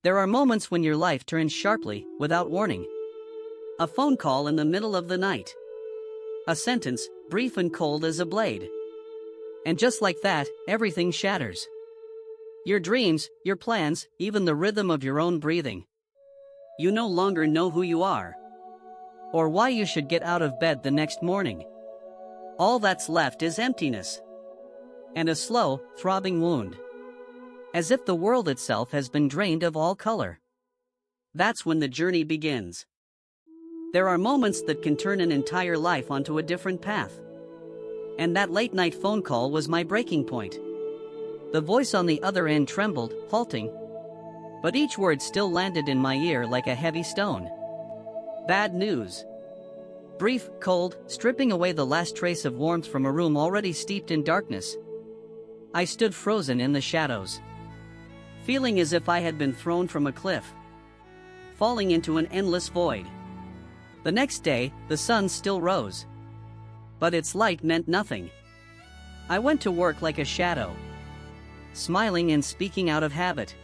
There are moments when your life turns sharply, without warning. A phone call in the middle of the night. A sentence, brief and cold as a blade. And just like that, everything shatters. Your dreams, your plans, even the rhythm of your own breathing. You no longer know who you are. Or why you should get out of bed the next morning. All that's left is emptiness. And a slow, throbbing wound. As if the world itself has been drained of all color. That's when the journey begins. There are moments that can turn an entire life onto a different path. And that late-night phone call was my breaking point. The voice on the other end trembled, halting. But each word still landed in my ear like a heavy stone. Bad news. Brief, cold, stripping away the last trace of warmth from a room already steeped in darkness. I stood frozen in the shadows. Feeling as if I had been thrown from a cliff. Falling into an endless void. The next day, the sun still rose. But its light meant nothing. I went to work like a shadow. Smiling and speaking out of habit.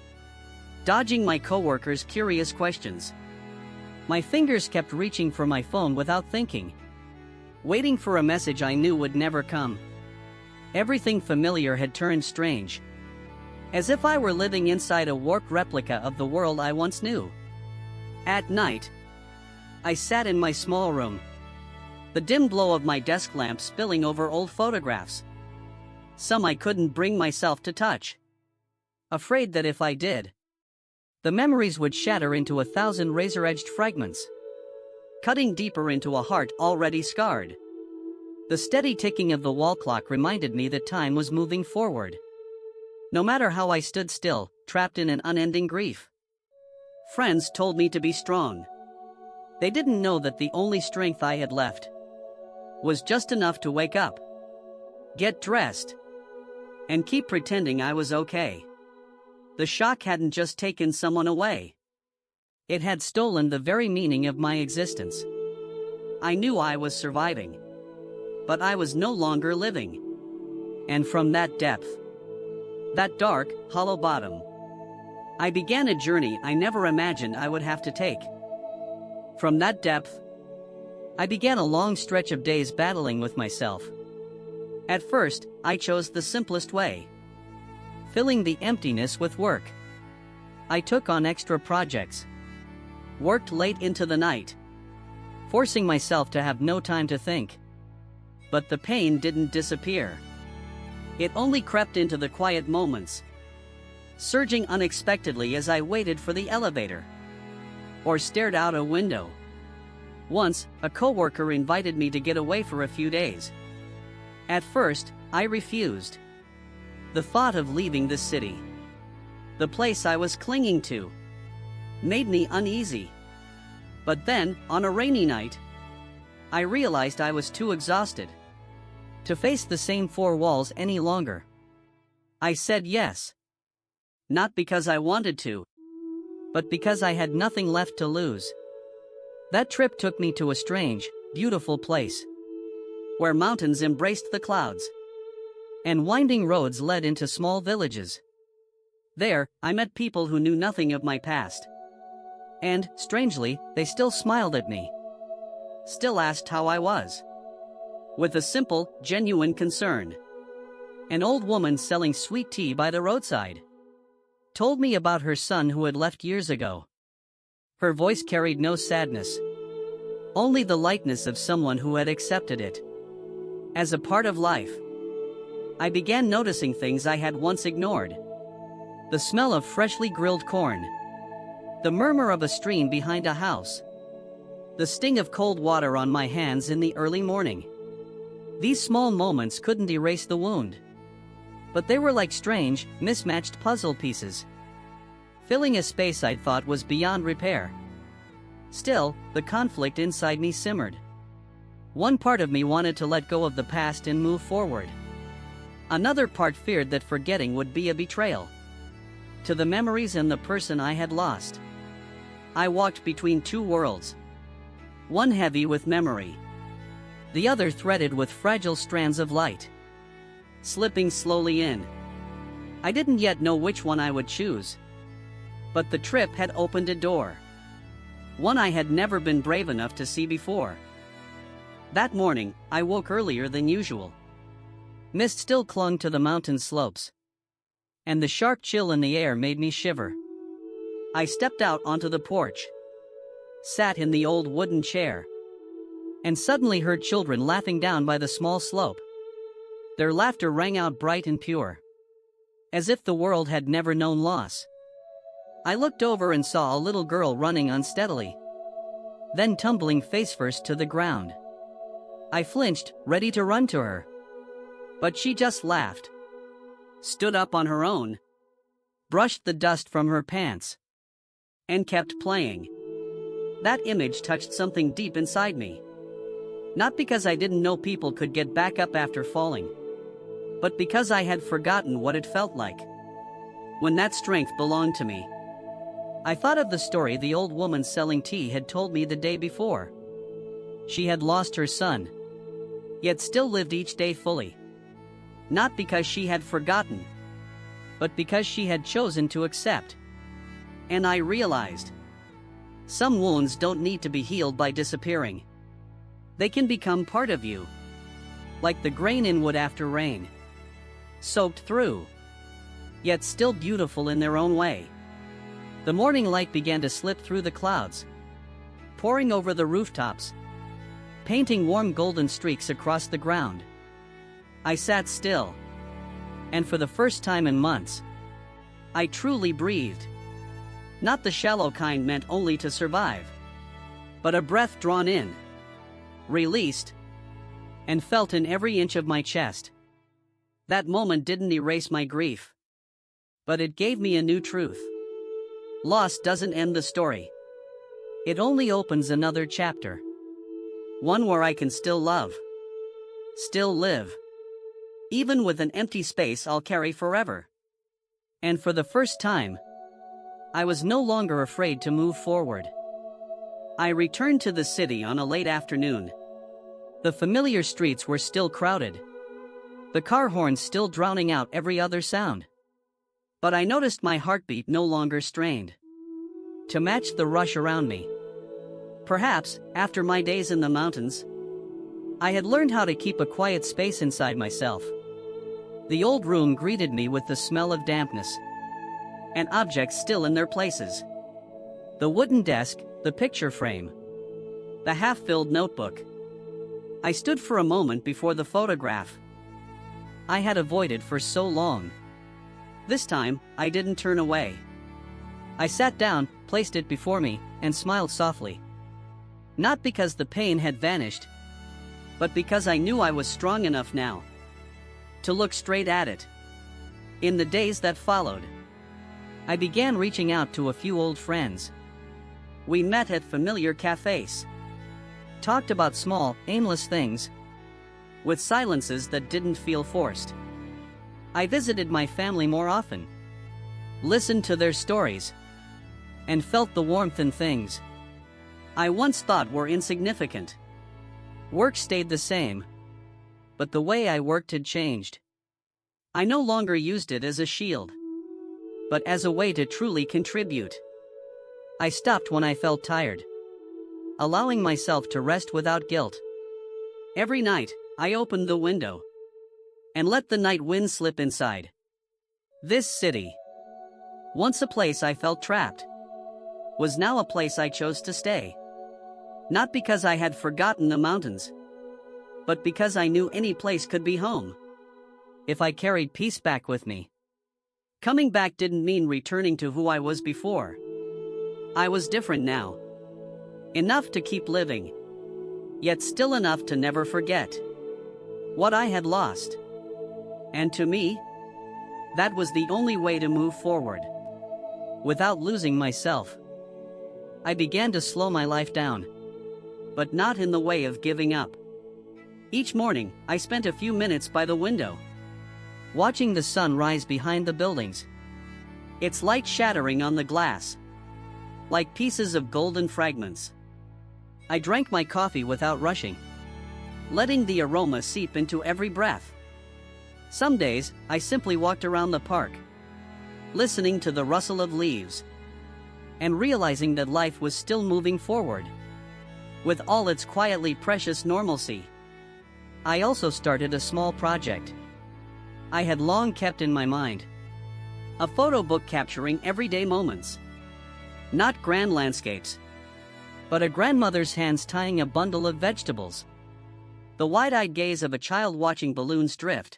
Dodging my coworkers' curious questions. My fingers kept reaching for my phone without thinking. Waiting for a message I knew would never come. Everything familiar had turned strange. As if I were living inside a warped replica of the world I once knew. At night, I sat in my small room. The dim glow of my desk lamp spilling over old photographs. Some I couldn't bring myself to touch. Afraid that if I did, the memories would shatter into 1,000 razor-edged fragments. Cutting deeper into a heart already scarred. The steady ticking of the wall clock reminded me that time was moving forward. No matter how I stood still, trapped in an unending grief. Friends told me to be strong. They didn't know that the only strength I had left was just enough to wake up, get dressed, and keep pretending I was okay. The shock hadn't just taken someone away. It had stolen the very meaning of my existence. I knew I was surviving, but I was no longer living. And from that depth, that dark, hollow bottom, I began a journey I never imagined I would have to take. From that depth, I began a long stretch of days battling with myself. At first, I chose the simplest way. Filling the emptiness with work. I took on extra projects. Worked late into the night. Forcing myself to have no time to think. But the pain didn't disappear. It only crept into the quiet moments. Surging unexpectedly as I waited for the elevator. Or stared out a window. Once, a coworker invited me to get away for a few days. At first, I refused. The thought of leaving the city, the place I was clinging to, made me uneasy. But then, on a rainy night, I realized I was too exhausted to face the same four walls any longer. I said yes. Not because I wanted to, but because I had nothing left to lose. That trip took me to a strange, beautiful place, where mountains embraced the clouds, and winding roads led into small villages. There, I met people who knew nothing of my past. And, strangely, they still smiled at me. Still asked how I was. With a simple, genuine concern. An old woman selling sweet tea by the roadside told me about her son who had left years ago. Her voice carried no sadness, only the lightness of someone who had accepted it as a part of life. I began noticing things I had once ignored. The smell of freshly grilled corn. The murmur of a stream behind a house. The sting of cold water on my hands in the early morning. These small moments couldn't erase the wound. But they were like strange, mismatched puzzle pieces, filling a space I thought was beyond repair. Still, the conflict inside me simmered. One part of me wanted to let go of the past and move forward. Another part feared that forgetting would be a betrayal to the memories and the person I had lost. I walked between two worlds. One heavy with memory, the other threaded with fragile strands of light. Slipping slowly in. I didn't yet know which one I would choose. But the trip had opened a door. One I had never been brave enough to see before. That morning, I woke earlier than usual. Mist still clung to the mountain slopes, and the sharp chill in the air made me shiver. I stepped out onto the porch, sat in the old wooden chair, and suddenly heard children laughing down by the small slope. Their laughter rang out bright and pure, as if the world had never known loss. I looked over and saw a little girl running unsteadily, then tumbling face first to the ground. I flinched, ready to run to her. But she just laughed, stood up on her own, brushed the dust from her pants, and kept playing. That image touched something deep inside me. Not because I didn't know people could get back up after falling, but because I had forgotten what it felt like when that strength belonged to me. I thought of the story the old woman selling tea had told me the day before. She had lost her son, yet still lived each day fully. Not because she had forgotten, but because she had chosen to accept. And I realized, some wounds don't need to be healed by disappearing. They can become part of you, like the grain in wood after rain, soaked through, yet still beautiful in their own way. The morning light began to slip through the clouds, pouring over the rooftops, painting warm golden streaks across the ground. I sat still, and for the first time in months, I truly breathed. Not the shallow kind meant only to survive, but a breath drawn in, released, and felt in every inch of my chest. That moment didn't erase my grief, but it gave me a new truth. Loss doesn't end the story. It only opens another chapter. One where I can still love, still live, even with an empty space I'll carry forever. And for the first time, I was no longer afraid to move forward. I returned to the city on a late afternoon. The familiar streets were still crowded, the car horns still drowning out every other sound. But I noticed my heartbeat no longer strained to match the rush around me. Perhaps, after my days in the mountains, I had learned how to keep a quiet space inside myself. The old room greeted me with the smell of dampness, and objects still in their places. The wooden desk, the picture frame, the half-filled notebook. I stood for a moment before the photograph I had avoided for so long. This time, I didn't turn away. I sat down, placed it before me, and smiled softly. Not because the pain had vanished, but because I knew I was strong enough now to look straight at it. In the days that followed, I began reaching out to a few old friends. We met at familiar cafes, talked about small, aimless things, with silences that didn't feel forced. I visited my family more often, listened to their stories, and felt the warmth in things I once thought were insignificant. Work stayed the same, but the way I worked had changed. I no longer used it as a shield, but as a way to truly contribute. I stopped when I felt tired, allowing myself to rest without guilt. Every night, I opened the window and let the night wind slip inside. This city, once a place I felt trapped, was now a place I chose to stay. Not because I had forgotten the mountains, but because I knew any place could be home if I carried peace back with me. Coming back didn't mean returning to who I was before. I was different now. Enough to keep living, yet still enough to never forget what I had lost. And to me, that was the only way to move forward, without losing myself. I began to slow my life down, but not in the way of giving up. Each morning, I spent a few minutes by the window, watching the sun rise behind the buildings, its light shattering on the glass like pieces of golden fragments. I drank my coffee without rushing, letting the aroma seep into every breath. Some days, I simply walked around the park, listening to the rustle of leaves, and realizing that life was still moving forward, with all its quietly precious normalcy. I also started a small project I had long kept in my mind. A photo book capturing everyday moments. Not grand landscapes, but a grandmother's hands tying a bundle of vegetables, the wide-eyed gaze of a child watching balloons drift,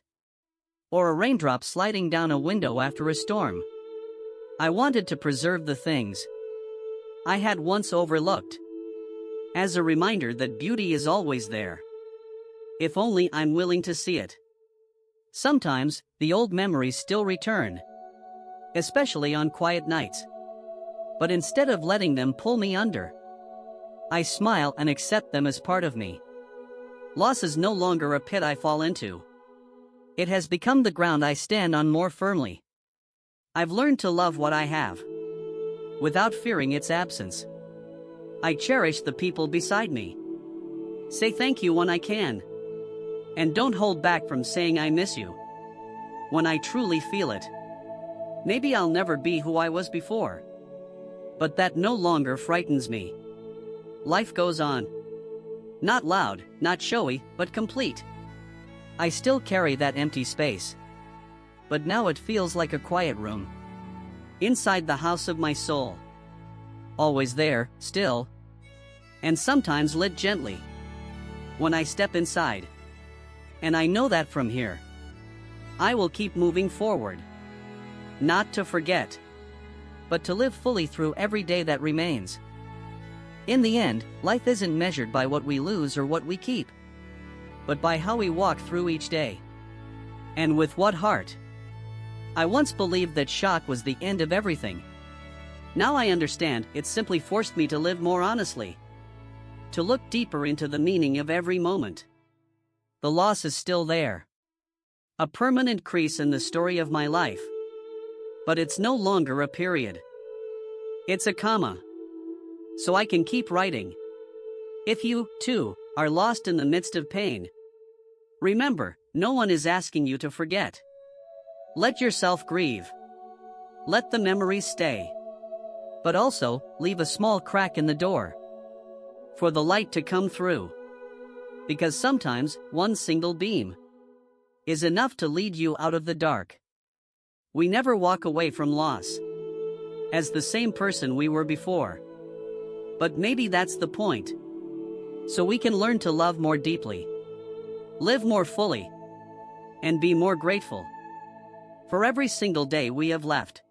or a raindrop sliding down a window after a storm. I wanted to preserve the things I had once overlooked, as a reminder that beauty is always there, if only I'm willing to see it. Sometimes, the old memories still return, especially on quiet nights. But instead of letting them pull me under, I smile and accept them as part of me. Loss is no longer a pit I fall into. It has become the ground I stand on more firmly. I've learned to love what I have, without fearing its absence. I cherish the people beside me. Say thank you when I can. And don't hold back from saying I miss you when I truly feel it. Maybe I'll never be who I was before, but that no longer frightens me. Life goes on. Not loud, not showy, but complete. I still carry that empty space, but now it feels like a quiet room inside the house of my soul. Always there, still, and sometimes lit gently when I step inside. And I know that from here, I will keep moving forward. Not to forget, but to live fully through every day that remains. In the end, life isn't measured by what we lose or what we keep, but by how we walk through each day. And with what heart? I once believed that shock was the end of everything. Now I understand it simply forced me to live more honestly, to look deeper into the meaning of every moment. The loss is still there, a permanent crease in the story of my life. But it's no longer a period. It's a comma. So I can keep writing. If you, too, are lost in the midst of pain, remember, no one is asking you to forget. Let yourself grieve. Let the memories stay. But also, leave a small crack in the door for the light to come through. Because sometimes, one single beam is enough to lead you out of the dark. We never walk away from loss as the same person we were before. But maybe that's the point. So we can learn to love more deeply, live more fully, and be more grateful for every single day we have left.